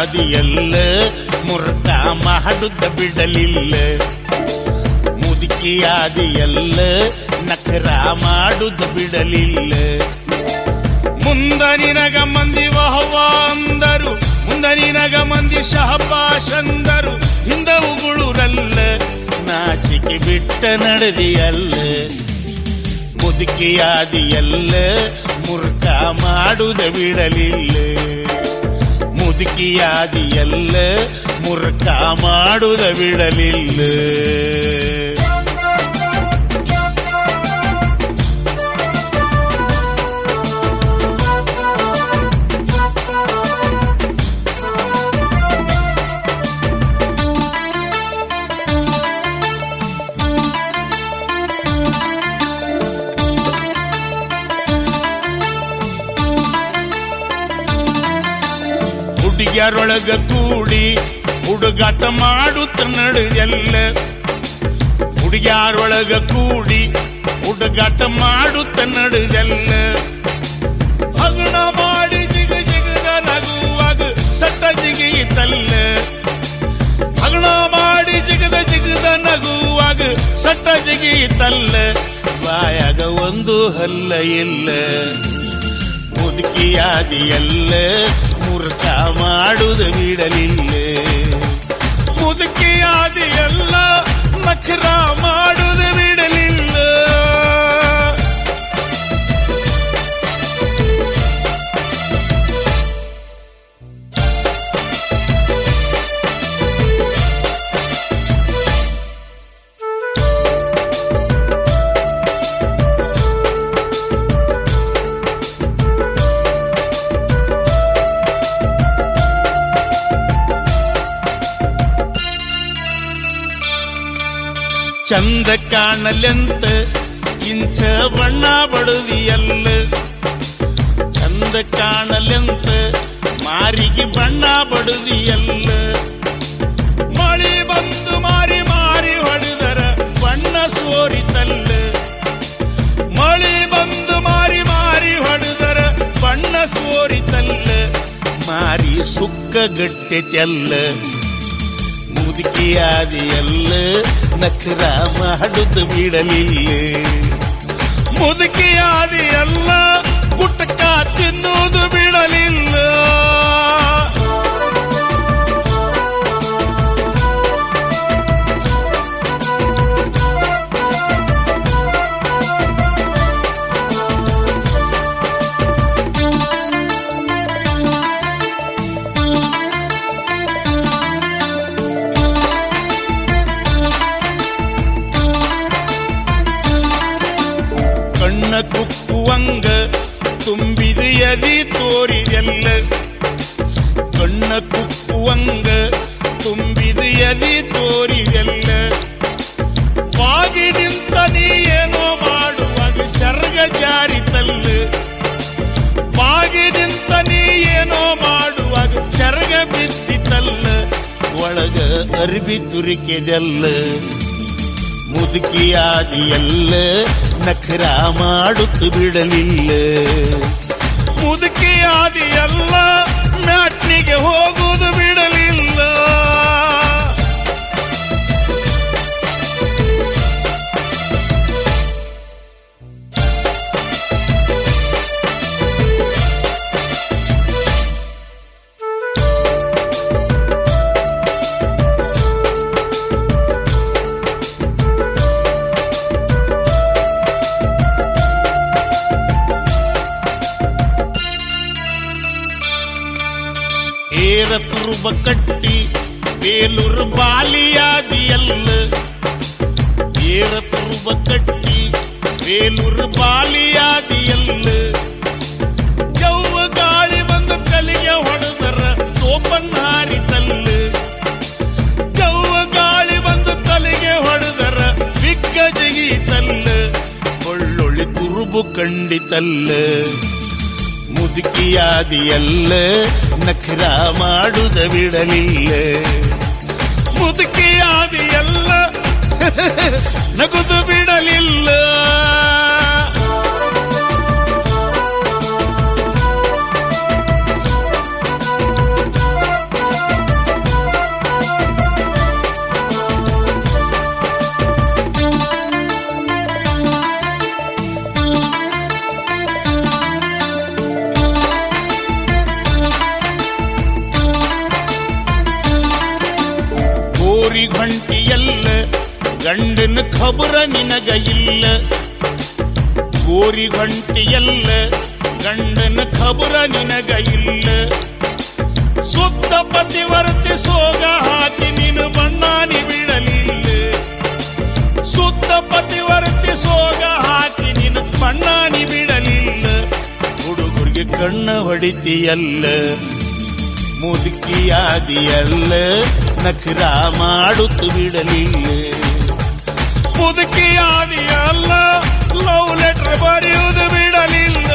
ಮುದುಕಿಯಾದಿಯಲ್ಲ ಮುರ್ಕ ಮಾಡುತ್ತ ಬಿಡಲಿಲ್ಲ. ಮುದುಕಿಯಾದಿಯಲ್ಲ ನಖರ ಮಾಡುತ್ತ ಬಿಡಲಿಲ್ಲ. ಮುಂದ ನಿನಗ ಮಂದಿ ವಹವ ಅಂದರು, ಮುಂದ ನಿನಗ ಮಂದಿ ಶಹಬಾಷ್ ಅಂದರು. ಹಿಂದ ಉಗುಳುರಲ್ಲ ನಾಚಿಕೆ ಬಿಟ್ಟ ನಡೆದಿಯಲ್ಲ. ಮುದುಕಿಯಾದಿಯಲ್ಲ ಮುರ್ಕ ಮಾಡುದ ಬಿಡಲಿಲ್ಲ. ಮುದುಕಿಯಾದಿಯಲ್ಲ ಮುರ್ಕ ಮಾಡುದ ಬಿಡಲಿಲ್ಲ. ಹುಡುಗಿಯರೊಳಗ ಕೂಡಿ ಹುಡುಗಾಟ ಮಾಡುತ್ತ ನಡೆಯಲ್ಲ. ಹುಡುಗಿಯರೊಳಗ ಕೂಡಿ ಹುಡುಗಾಟ ಮಾಡುತ್ತ ನಡೆಯಲ್ಲ. ಹಗಣ ಮಾಡಿ ಜಿಗ ಜಿಗದ ನಗುವಾಗ ಸಟ್ಟ ಜಿಗಿಯಿತಲ್ಲ. ಹಗಣ ಮಾಡಿ ಜಿಗದ ಜಿಗದ ನಗುವಾಗ ಸಟ್ಟ ಜಿಗಿಯಿತಲ್ಲ. ಬಾಯಾಗ ಒಂದು ಹಲ್ಲ ಇಲ್ಲ. ಮುದುಕಿಯಾದಿಯಲ್ಲ ಮುರ್ಕ ಮಾಡುದ ಬಿಡಲಿಲ್ಲ. ಮುದುಕಿಯಾದಿಯಲ್ಲ ನಖರ ಮಾಡುದ ಬಿಡಲಿಲ್ಲ. ಚಂದ ಕಾಣಲೆಂತ ಇಂಚ ಬಣ್ಣ ಬಡುವಿಯಲ್ಲ. ಚಂದ ಕಾಣಲೆಂತ ಮಾರಿಗೆ ಬಣ್ಣ ಬಡುವಿಯಲ್ಲ. ಮಳಿ ಬಂದು ಮಾರಿ ಮಾರಿ ಹೊಡೆದರ ಬಣ್ಣ ಸೋರಿತಲ್ಲ. ಮಳಿ ಬಂದು ಮಾರಿ ಮಾರಿ ಹೊಡೆದರ ಬಣ್ಣ ಸೋರಿತಲ್ಲ. ಮಾರಿ ಸುಕ್ಕ ಗಟ್ಟೆತೆಲ್ಲ. ಮುದುಕಿಯಾದಿಯಲ್ಲ ನಖರ ಮಾಡುತ್ತ ಬಿಡಲಿಲ್ಲ. ಮುದುಕಿಯಾದಿಯಲ್ಲ ಗುಟ್ಕ ತಿನ್ನುವುದು ಬಿಡಲಿಲ್ಲ. ಕಣ್ಣ ಕುಕ್ಕುವಂಗ ತುಂಬಿದ ಎದಿ ತೋರಿದೆಲ್ಲ. ಕಣ್ಣ ಕುಕ್ಕುವಂಗ ತುಂಬಿದ ಎದಿ ತೋರಿದೆಲ್ಲ. ಬಾಗಿ ನಿಂತ ನೀ ಏನೋ ಮಾಡುವಾಗ ಸರ್ಗ ಜಾರಿತಲ್ಲ. ಬಾಗಿ ನಿಂತ ನೀ ಏನೋ ಮಾಡುವಾಗ ಸರ್ಗ ಬಿದ್ದಿತಲ್ಲ. ಒಳಗ ಅರ್ಬಿ ತುರಿಕೆದೆಲ್ಲ. ಮುದುಕಿಯಾದಿಯಲ್ಲ ನಖರ ಮಾಡುತ್ತ ಬಿಡಲಿಲ್ಲ. ಮುದುಕಿಯಾದಿಯಲ್ಲ ಮ್ಯಾಟ್ನಿಗೆ ಹೋಗುವುದು ಬಿಡಲಿಲ್ಲ. ಏರ ತುರುಬ ಕಟ್ಟಿ ಬೇಲೂರು ಬಾಲಿಯಾದಿಯಲ್ಲ. ಏರ ತುರುಬ ಕಟ್ಟಿ ಬೇಲೂರು ಬಾಲಿಯಾದಿಯಲ್ಲ. ಯವ್ವ ಗಾಳಿ ಬಂದು ಕಲಿಗೆ ಹೊಡೆದರ ತೋಪನ್ನಾರಿತಲ್ಲ. ಯವ್ವ ಗಾಳಿ ಬಂದು ತಲೆಗೆ ಹೊಡೆದರ ಬಿಕ್ಕ ಜಗೀತಲ್ಲ. ಒಳ್ಳೊಳ್ಳೆ ತುರುಬು ಕಂಡಿತಲ್ಲ. ಮುದುಕಿಯಾದಿಯಲ್ಲ ನಖರ ಮಾಡುದ ಬಿಡಲಿಲ್ಲ. ಮುದುಕಿಯಾದಿಯಲ್ಲ ನಗುದು ಬಿಡಲಿಲ್ಲ. ಗೋರಿ ಗಂಟಿಯಲ್ಲ ಗಂಡನ ಖಬರ ನಿನಗ ಇಲ್ಲ. ಗೋರಿ ಗಂಟಿಯಲ್ಲ ಗಂಡನ ಖಬರ ನಿನಗ ಇಲ್ಲ. ಸುತ್ತ ಪತಿವರ್ತಿ ಸೋಗ ಹಾಕಿ ನೀನು ಬಣ್ಣಾನಿ ಬಿಡಲಿಲ್ಲ. ಸುತ್ತ ಪತಿವರ್ತಿ ಸೋಗ ಹಾಕಿ ನೀನು ಬಣ್ಣಾನಿ ಬಿಡಲಿಲ್ಲ. ಹುಡುಗರಿಗೆ ಕಣ್ಣ ಹೊಡಿತಿಯಲ್ಲ, ಮುದುಕಿಯಾದಿಯಲ್ಲ, ನಖರ ಮಾಡುತ್ತು ಬಿಡಲಿಲ್ಲ. ಮುದುಕಿಯಾದಿಯಲ್ಲ, ಲವ್ ಲೆಟರ್ ಬರೆಯುವುದು ಬಿಡಲಿಲ್ಲ.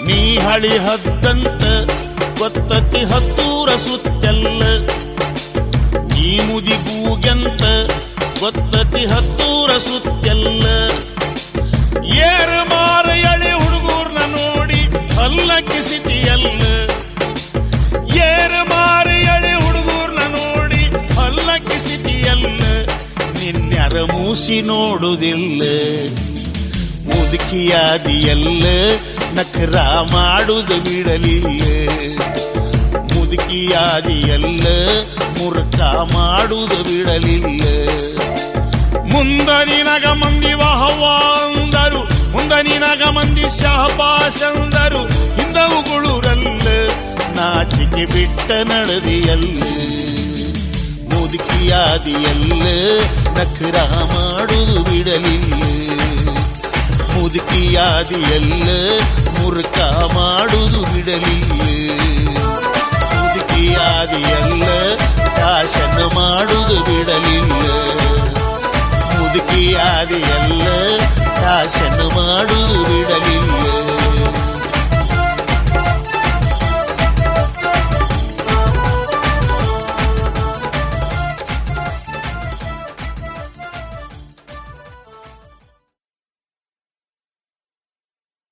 ನೀ ಹಳಿ ಹದ್ದಂತ ಗೊತ್ತತಿ ಹತ್ತೂರ ಸುತ್ತೆಲ್ಲ. ನೀ ಮುದಿಗೂಗೆಂತ ಗೊತ್ತತಿ ಹತ್ತೂರ ಸುತ್ತೆಲ್ಲ. ಏರು ಮಾರ ಎಳೆ ಹುಡುಗೂರ್ನ ನೋಡಿ ಹಲ್ಲಕ್ಕಿಸಿತಿಯಲ್ಲ. ಏರು ಮಾರ ಎಳೆ ಹುಡುಗೂರ್ನ ನೋಡಿ ಹಲ್ಲಕ್ಕಿಸಿತಿಯಲ್ಲ. ನಿನ್ಯಾರ ಮೂಸಿ ನೋಡುವುದಿಲ್ಲ. ಮುದುಕಿಯಾದಿಯಲ್ಲ, ನಖರ ಮಾಡುವುದು ಬಿಡಲಿಲ್ಲ. ಮುದುಕಿಯಾದಿಯಲ್ಲ, ಮುರುಕ ಮಾಡುವುದು ಬಿಡಲಿಲ್ಲ. ಮುಂದ ನಿನಗ ಮಂದಿ ವಾಹವ್ವ ಅಂದರು, ಮುಂದ ನಿನಗ ಮಂದಿ ಶಹಬಾಸ್ ಅಂದರು. ಹಿಂದವುಗುಳುರಲ್ಲ, ನಾಚಿಕೆ ಬಿಟ್ಟ ನಡೆದಿಯಲ್ಲ. ಮುದುಕಿಯಾದಿಯಲ್ಲ, ನಖರ ಮಾಡುವುದು ಬಿಡಲಿಲ್ಲ. ಮುದುಕಿಯಾದಿಯಲ್ಲ, ಮುರುಕ ಮಾಡುವುದು ಬಿಡಲಿಲ್ಲ. ಮುದುಕಿಯಾದಿಯಲ್ಲ, ಶಾಸನ ಮಾಡುವುದು ಬಿಡಲಿಲ್ಲ. ಮುದುಕಿಯಾದಿಯಲ್ಲ, ಶಾಸನ ಮಾಡುವುದು ಬಿಡಲಿಲ್ಲ.